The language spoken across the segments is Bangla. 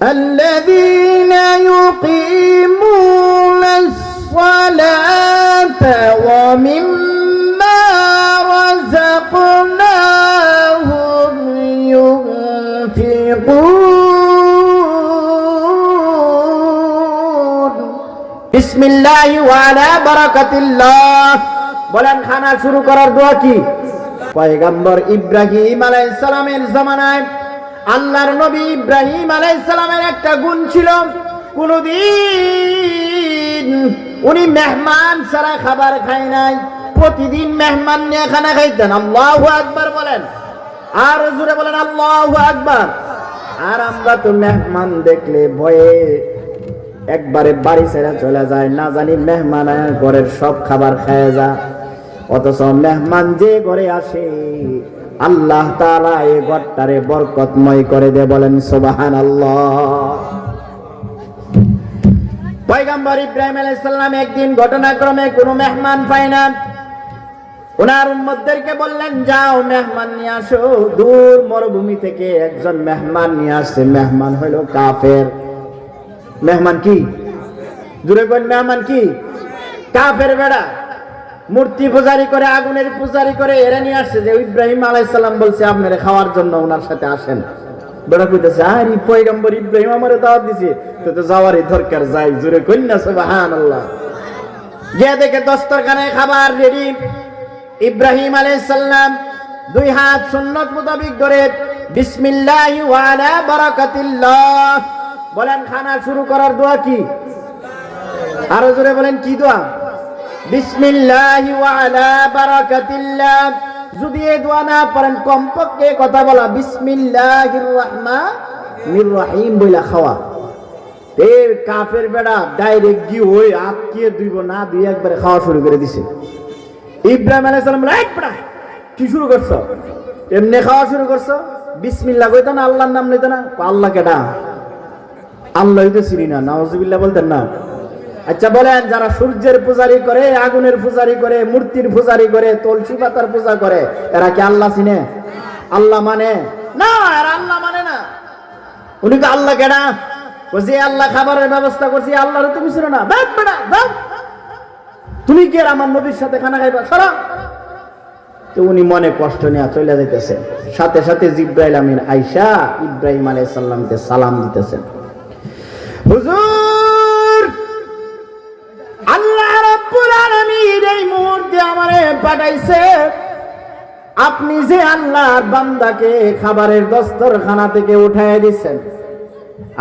আল্লাযীনা ইউকিমুনাস সালাতা ওয়া মিম্মা রাযাকনাহুম ইউনফিকুন। বিসমিল্লাহি ওয়া আলা বারাকাতিল্লাহ। বলেন, খানা শুরু করার দোয়া কি? পয়গম্বর ইব্রাহিম আলাইহিস সালামের জামানায় আল্লাহর নবী ইব্রাহিম আলাইহিস সালামের একটা গুণ ছিল, কোনদিন উনি মেহমান ছাড়া খাবার খায় নাই, প্রতিদিন মেহমান নিয়ে খানা খাইতেন। আল্লাহু আকবার বলেন, আর জোরে বলেন আল্লাহু আকবার। আর আমরা তো মেহমান দেখলে ভয়ে একবারে বাড়ি ছেড়ে চলে যায়, না জানি মেহমান ঘরের সব খাবার খায় যা। অথচ মেহমান যে ঘরে আসে আল্লাহ তাআলা এই ঘরটারে বরকতময় করে দেয়। বলেন সুবহানাল্লাহ। পয়গম্বর ইব্রাহিম আলাইহিস সালাম একদিন ঘটনাক্রমে কোনো মেহমান পায় না, ওনার উম্মতদেরকে বললেন, যাও মেহমান নিয়ে আসো। দূর মরুভূমি থেকে একজন মেহমান নিয়ে আসছে। মেহমান হইল কাফের। মেহমান কি? জোরে বলেন, মেহমান কি? কাফের বেড়া, মূর্তি পূজারি করে, আগুনের পূজারি করে এরা নিয়ে আসছে। যে ইব্রাহিম আলাইহিস সালাম বলছে আপনারা খাওয়ার জন্য ওনার সাথে আসেন। বেড়া কইতেছে, আরে পয়গম্বর ইব্রাহিম আমারে দাওয়াত দিছে, তো যাওয়ারই দরকার, যাই। জোরে কইনা সুবহানাল্লাহ। গিয়ে দেখে দস্তরখানায় খাবার রেডি। ইব্রাহিম আলাইহিস সালাম দুই হাত সুন্নত মোতাবেক ধরে বিসমিল্লাহি ওয়া আলা বারাকাতিল্লাহ বলেন। খানা শুরু করার দোয়া কি? আরো জোরে বলেন, কি দোয়া? বিসমিল্লাহি ওয়া আলা বারাকাতিল্লাহ। যদি এই দোয়া না পারেন কমপক্ষে কথা বলা বিসমিল্লাহির রহমানির রহিম বইলা খাওয়া। এই কাফের বেড়া ডাইরেক্ট গিয়ে ওই আটকে দুইব না, দুই একবারে খাওয়া শুরু করে দিছে। ইব্রাহিম আলাইহিস সালাম বলে, কি শুরু করছো? এমনি খাওয়া শুরু করছো? বিসমিল্লাহ কইতো না, আল্লাহর নাম লইতো না? আল্লাহ কেডা? আল্লাহ তো চিনি না, নাউজুবিল্লাহ বলতেন না? আচ্ছা বলেন, যারা সূর্যের পূজারি করে, আগুনের পূজারি করে, মূর্তির পূজারি করে, তুলসী পাতার পূজা করে, এরা কি আল্লাহ চিনে? আল্লাহ মানে না, এরা আল্লাহ মানে না। উনি তো আল্লাহ কেডা? বলছি আল্লাহ খাবারের ব্যবস্থা করছি, আল্লাহর তুমি চিনো না? তুমি কি আমার নবীর সাথে খানা খাইবা? সরা। তো উনি মনে কষ্ট নিয়ে চলে যাইতেছেন। সাথে সাথে জিবরাইল আমিন আয়েশা ইব্রাহিম আলাইহিস সালামকে সালাম দিতেছেন, হুজুর আল্লাহ রাব্বুল আলামিন এই মুহূর্তে আমারে পাঠাইছে, আপনি যে আল্লাহর বান্দাকে খাবারের দস্তরখানা থেকে উঠায় দিচ্ছেন,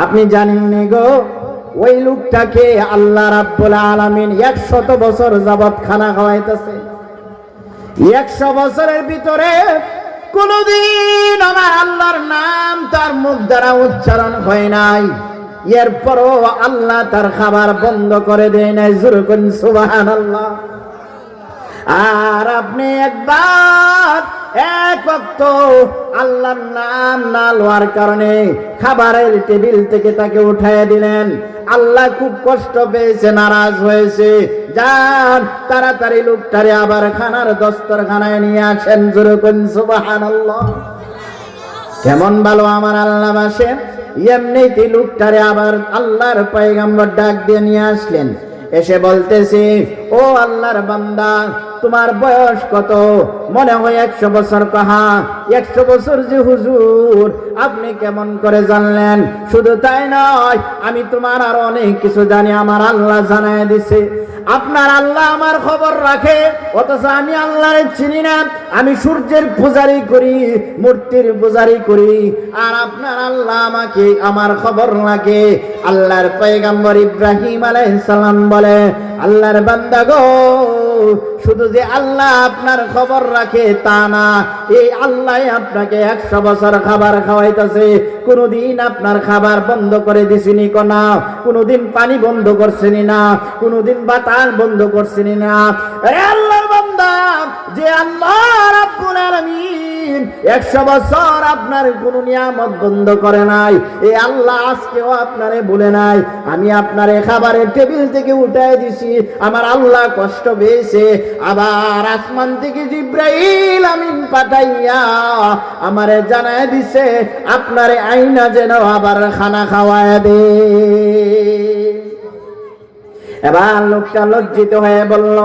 আপনি জানেন নি গো ওই লোকটাকে আল্লাহ রাব্বুল আলামিন 100 বছর যাবত খানা খাওয়াইতেছে। 100 বছরের ভিতরে কোনদিন আমার আল্লাহর নাম তার মুখ দ্বারা উচ্চারণ হয় নাই, এরপরও আল্লাহ তার খাবার বন্ধ করে দেয় নাই। জোরে বলেন সুবহানাল্লাহ। আর আপনি একবার এক ওয়াক্ত আল্লাহর নাম না লওয়ার কারণে খাবারের টেবিল থেকে তাকে উঠায় দিলেন। আল্লাহ খুব কষ্ট পেয়েছে, নারাজ হয়েছে। যান তাড়াতাড়ি লোকটারে আবার খানার দস্তরখানায় নিয়ে আসেন। জোরে বলেন সুবহানাল্লাহ। কেমন ভালো আমার আল্লাহ বাসে। এমনিতে লোকটারে আবার আল্লাহর পয়গম্বর ডাক দিয়ে নিয়ে আসলেন। এসে বলতেছে, ও আল্লাহর বান্দা, তোমার বয়স কত? মনে হয় 100 বছর। কাহা 100 বছর যে হুজুর, আপনি কেমন করে জানলেন? শুধু তাই নয়, আমি তোমার আরো অনেক কিছু জানি, আমার আল্লাহ জানায় দিছে। আপনার আল্লাহ আমার খবর রাখে, অথচ আমি আল্লাহরে চিনি না। আমি সূর্যের পূজারি করি, মূর্তির পূজারি করি, আর আপনার আল্লাহ আমাকে আমার খবর রাখে। আল্লাহর পয়গম্বর ইব্রাহিম আলাইহিস সালাম বলে, আল্লাহর বান্দা গো, শুধু যে আল্লাহ আপনার খবর রাখে তা না, এই আল্লাহ আপনাকে 100 বছর খাবার খাওয়াইতেছে। কোনদিন আপনার খাবার বন্ধ করে দিছিনি না, কোনদিন পানি বন্ধ করছেনি না, কোনদিন বাতাস বন্ধ করছেনি না। আল্লাহর বান্দা, যে আল্লাহ রাব্বুল আলামিন 100 বছর আপনার কোন নিয়ামত বন্ধ করে নাই, এই আল্লাহ আজকেও আপনারে বলে নাই আমি আপনারে খাবারের টেবিল থেকে উঠায় দিছি। আমার আল্লাহ কষ্ট পেয়েছে, আবার আসমান থেকে জিব্রাইল আমিন পাঠাইয়া আমারে জানায় দিছে আপনারে আইনা যেন আবার খানা খাওয়ায় দে। এবার লোকটা লজ্জিত হয়ে বলল,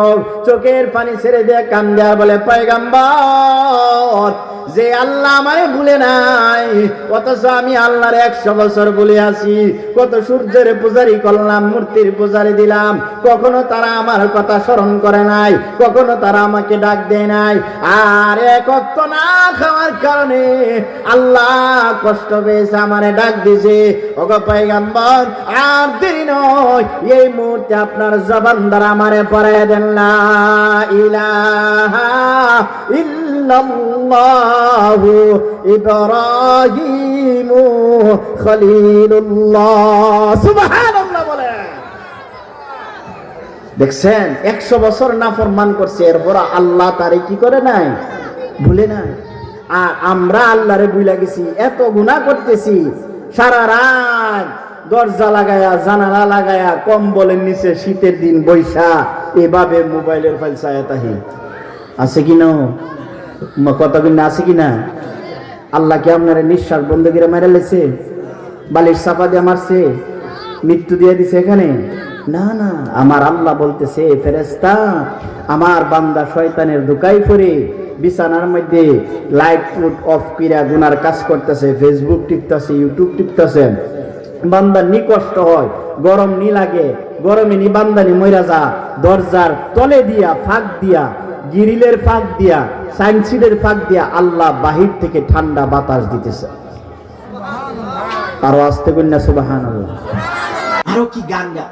চোখের পানি ছেড়ে দিয়ে কান্দা বলে, পয়গম্বর, যে আল্লাহ আমারে ভুলে নাই, অথচ আমি আল্লাহর 100 বছর ভুলে আছি। কত সূর্যের পূজারি করলাম, মূর্তির পূজারি দিলাম, কখনো তারা আমার কথা স্মরণ করে নাই, কখনো তারা আমাকে ডাক দেয় নাই। আর এক ওয়াক্ত না খাওয়ার কারণে আল্লাহ কষ্ট পেয়েছে, আমারে ডাক দিয়েছে। ওগো পয়গম্বর, আর দেরি নয়, এই মুহূর্তে আপনার জবান দ্বারা আমারে পড়ায় দেন, লা ইলাহা ইল্লাল্লাহু ইব্রাহিমু খলিলুল্লাহ। সুবহানাল্লাহ বলে। দেখছেন, 100 বছর নাফরমান করছে, এরপর আল্লাহ তারে কি করে নাই, ভুলে নাই। আর আমরা আল্লাহরে ভুলে গেছি, এত গুনাহ করতেছি, সারা রাত দরজা লাগায়া জানালা লাগায়া কম্বলের নিচে শীতের দিন বৈশা এভাবে মোবাইলের ফাইল চায়াতাহি আছে কিনা, কথা কিনা আছে কিনা? আল্লাহ কি আপনার নিঃশ্বাস বন্ধ করে মেরে লেছে, বালিশ চাপা দিয়ে মারছে, মৃত্যু দিয়ে দিছে এখানে? না না, আমার আল্লাহ বলতেছে, ফেরেশতা, আমার বান্দা শয়তানের ধোঁকায় পড়ে বিছানার মধ্যে লাইট অফ কইরা গুনার কাজ করতেছে, ফেসবুক টিপতেছে, ইউটিউব টিপতেছে, বান্দার নি কষ্ট হয়, গরম নি লাগে, গরমে নি বান্দানি মইরা যা, দরজার তলে দিয়া ফাঁক দিয়া, গিরিলের ফাঁক দিয়া, সাইনসিডের ফাঁক দিয়া আল্লাহ বাহির থেকে ঠান্ডা বাতাস দিতেছে। আরো আসতে কন্যা সুবহানাল্লাহ। আরো কি গান গা